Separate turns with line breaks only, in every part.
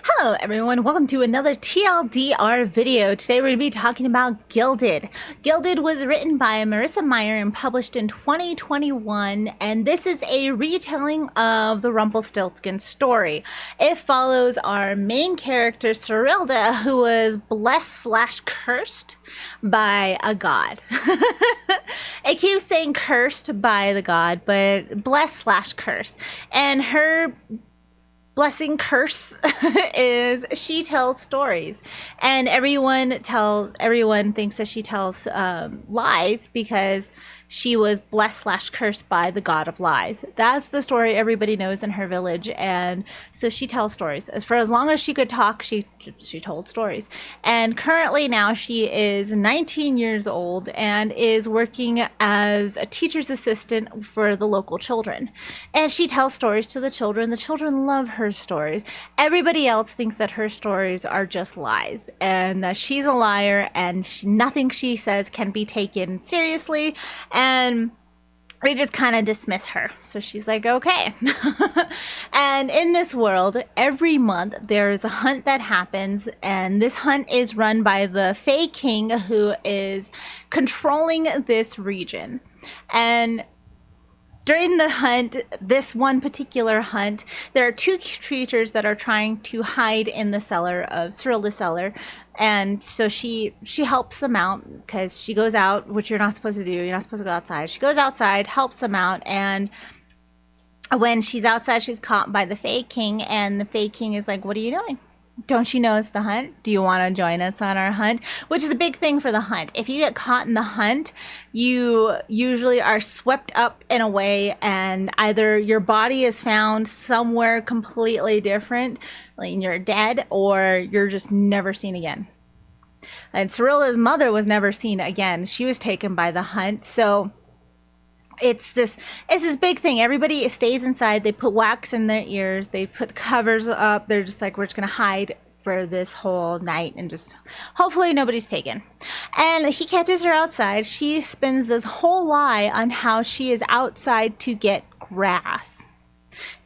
Hello everyone, welcome to another TLDR video. Today we're going to be talking about Gilded. Gilded was written by Marissa Meyer and published in 2021, and this is a retelling of the Rumpelstiltskin story. It follows our main character, Cyrilda, who was blessed/cursed by a god. It keeps saying cursed by the god, but blessed/cursed. And her blessing curse is she tells stories, and everyone thinks that she tells lies because she was blessed/cursed by the god of lies. That's the story everybody knows in her village, and so she tells stories. For as long as she could talk, she told stories. And currently now she is 19 years old and is working as a teacher's assistant for the local children. And she tells stories to the children. The children love her stories. Everybody else thinks that her stories are just lies and that she's a liar, and nothing she says can be taken seriously. And they just kind of dismiss her. So she's like, okay. And in this world, every month there's a hunt that happens, and this hunt is run by the Fae King, who is controlling this region. And during the hunt, this one particular hunt, there are two creatures that are trying to hide in the cellar of Cyrilda's cellar. And so she helps them out because she goes out, which you're not supposed to do. You're not supposed to go outside. She goes outside, helps them out, and when she's outside, she's caught by the Fae King, and the Fae King is like, "What are you doing? Don't you know it's the hunt? Do you want to join us on our hunt?" Which is a big thing for the hunt. If you get caught in the hunt, you usually are swept up in a way, and either your body is found somewhere completely different, like you're dead, or you're just never seen again. And Cyrilda's mother was never seen again. She was taken by the hunt. So it's this big thing. Everybody stays inside. They put wax in their ears. They put covers up. They're just like, we're just going to hide for this whole night and just hopefully nobody's taken. And he catches her outside. She spins this whole lie on how she is outside to get grass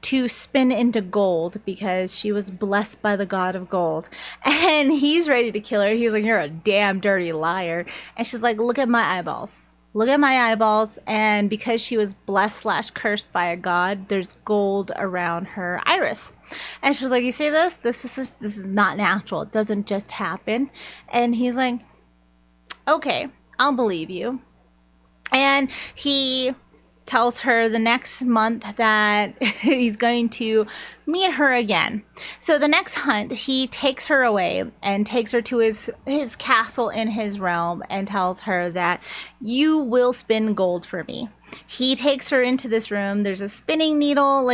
to spin into gold because she was blessed by the god of gold. And he's ready to kill her. He's like, "You're a damn dirty liar." And she's like, "Look at my eyeballs. Look at my eyeballs." And because she was blessed/cursed by a god, there's gold around her iris. And she's like, "You see this? This is not natural. It doesn't just happen." And he's like, "Okay, I'll believe you." And he tells her the next month that he's going to meet her again. So the next hunt, he takes her away and takes her to his castle in his realm and tells her that you will spin gold for me. He takes her into this room. There's a spinning needle,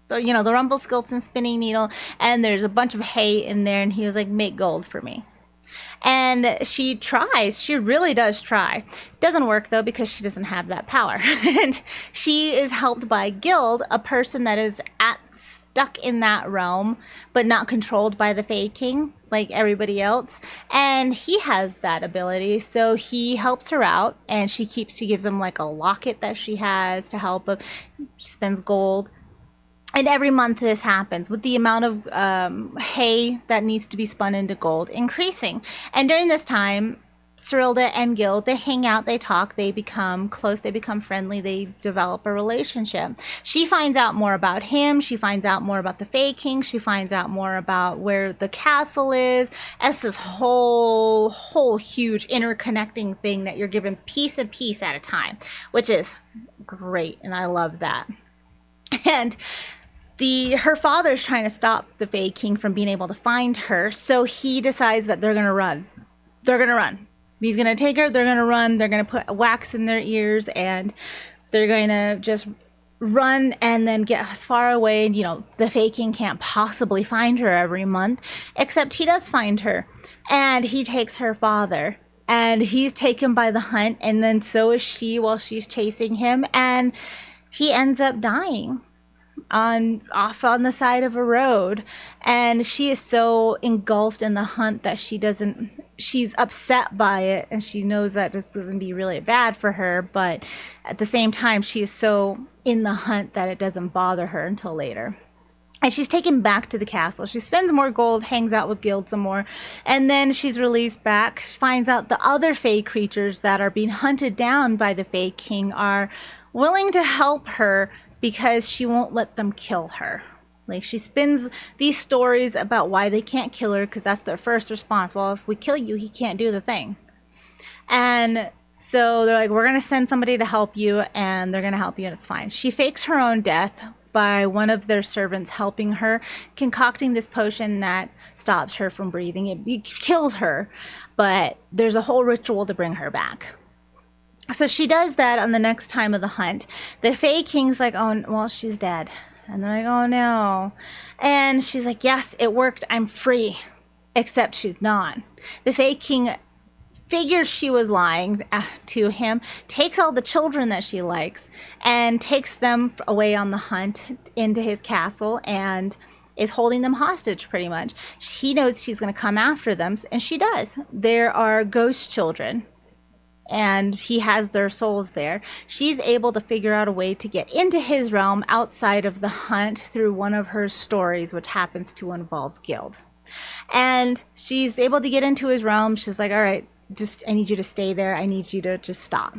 so, you know, the Rumpelstiltskin spinning needle, and there's a bunch of hay in there, and he was like, "Make gold for me." And she tries. She really does try. Doesn't work though because she doesn't have that power. And she is helped by Gild, a person that is stuck in that realm, but not controlled by the Fae King like everybody else. And he has that ability, so he helps her out. And she gives him like a locket that she has to help him. She spends gold. And every month this happens with the amount of hay that needs to be spun into gold increasing. And during this time, Cyrilda and Gild, they hang out, they talk, they become close, they become friendly, they develop a relationship. She finds out more about him. She finds out more about the Fae King. She finds out more about where the castle is. It's this whole huge interconnecting thing that you're given piece at a time, which is great. And I love that. And her father's trying to stop the Fae King from being able to find her, so he decides that they're gonna run. He's gonna take her. They're gonna run. They're gonna put wax in their ears, and they're going to just run and then get as far away. And, you know, the Fae King can't possibly find her every month, except he does find her, and he takes her father. And he's taken by the hunt, and then so is she while she's chasing him, and he ends up dying off on the side of a road. And she is so engulfed in the hunt that she's upset by it, and she knows that this doesn't be really bad for her, but at the same time she is so in the hunt that it doesn't bother her until later. And she's taken back to the castle. She spends more gold, hangs out with Gild some more, and then she's released back, finds out the other Fae creatures that are being hunted down by the Fae King are willing to help her because she won't let them kill her. Like, she spins these stories about why they can't kill her because that's their first response. Well, if we kill you, he can't do the thing. And so they're like, we're going to send somebody to help you, and they're going to help you, and it's fine. She fakes her own death by one of their servants helping her, concocting this potion that stops her from breathing. It kills her, but there's a whole ritual to bring her back. So she does that on the next time of the hunt. The Fae King's like, oh, well, she's dead. And they're like, oh, no. And she's like, yes, it worked. I'm free. Except she's not. The Fae King figures she was lying to him, takes all the children that she likes, and takes them away on the hunt into his castle and is holding them hostage pretty much. He knows she's going to come after them, and she does. There are ghost children, and he has their souls there. She's able to figure out a way to get into his realm outside of the hunt through one of her stories, which happens to involve Gild. And she's able to get into his realm. She's like, all right, I need you to stay there. I need you to just stop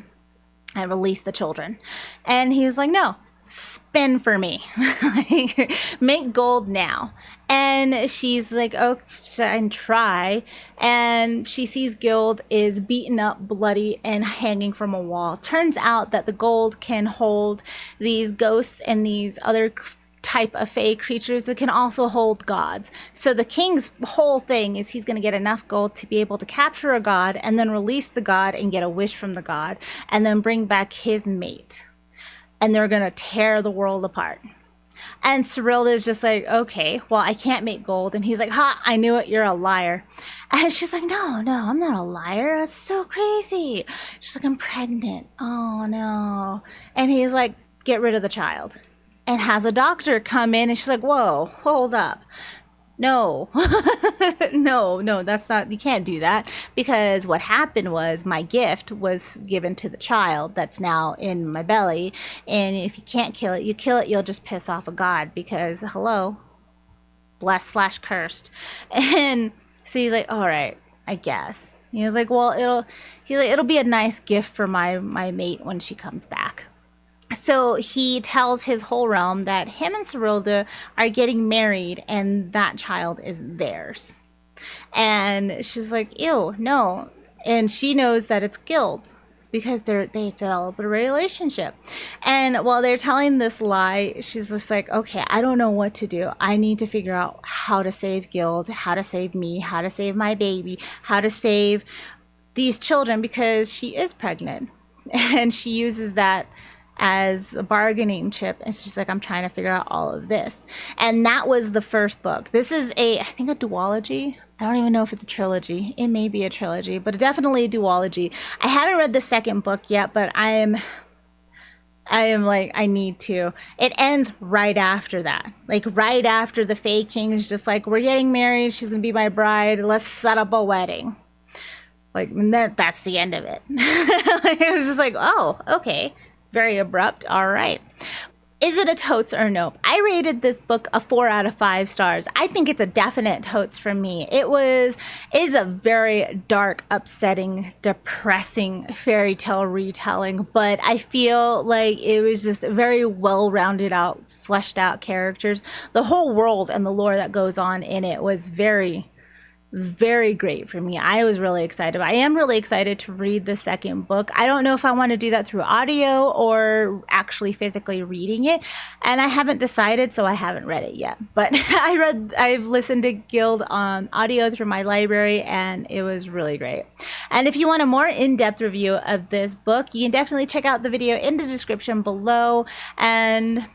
and release the children. And he was like, no, spin for me. Like, make gold now. And she's like, oh, and try. And she sees Gild is beaten up, bloody, and hanging from a wall. Turns out that the gold can hold these ghosts and these other type of Fae creatures that can also hold gods. So the king's whole thing is he's going to get enough gold to be able to capture a god and then release the god and get a wish from the god and then bring back his mate. And they're going to tear the world apart. And Cyril is just like, okay, well, I can't make gold. And he's like, ha, I knew it, you're a liar. And she's like, no, I'm not a liar. That's so crazy. She's like, I'm pregnant. Oh, no. And he's like, get rid of the child. And has a doctor come in, and she's like, whoa, hold up. No, no, that's not, you can't do that, because what happened was my gift was given to the child that's now in my belly, and if you can't kill it, you'll just piss off a god, because hello, blessed / cursed. And so he's like, all right, I guess. He was like, well, it'll be a nice gift for my mate when she comes back. So he tells his whole realm that him and Cyrilda are getting married and that child is theirs. And she's like, ew, no. And she knows that it's Gild because they developed a relationship. And while they're telling this lie, she's just like, okay, I don't know what to do. I need to figure out how to save Gild, how to save me, how to save my baby, how to save these children, because she is pregnant. And she uses that as a bargaining chip, and she's like, I'm trying to figure out all of this. And that was the first book. This is I think a duology. I don't even know if it's a trilogy. It may be a trilogy, but definitely a duology. I haven't read the second book yet, but I am like, I need to. It ends right after that. Like, right after the Fae King is just like, we're getting married, she's gonna be my bride, let's set up a wedding. Like, that's the end of it. It was just like, oh, okay. Very abrupt. All right. Is it a totes or nope? I rated this book a 4 out of 5 stars. I think it's a definite totes from me. It is a very dark, upsetting, depressing fairy tale retelling, but I feel like it was just very well-rounded out, fleshed out characters. The whole world and the lore that goes on in it was very great for me. I was really excited. I am really excited to read the second book. I don't know if I want to do that through audio or actually physically reading it, and I haven't decided, so I haven't read it yet. But I've listened to Gild on audio through my library, and it was really great. And if you want a more in-depth review of this book, you can definitely check out the video in the description below. And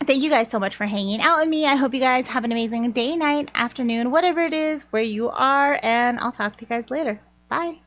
thank you guys so much for hanging out with me. I hope you guys have an amazing day, night, afternoon, whatever it is, where you are, and I'll talk to you guys later. Bye.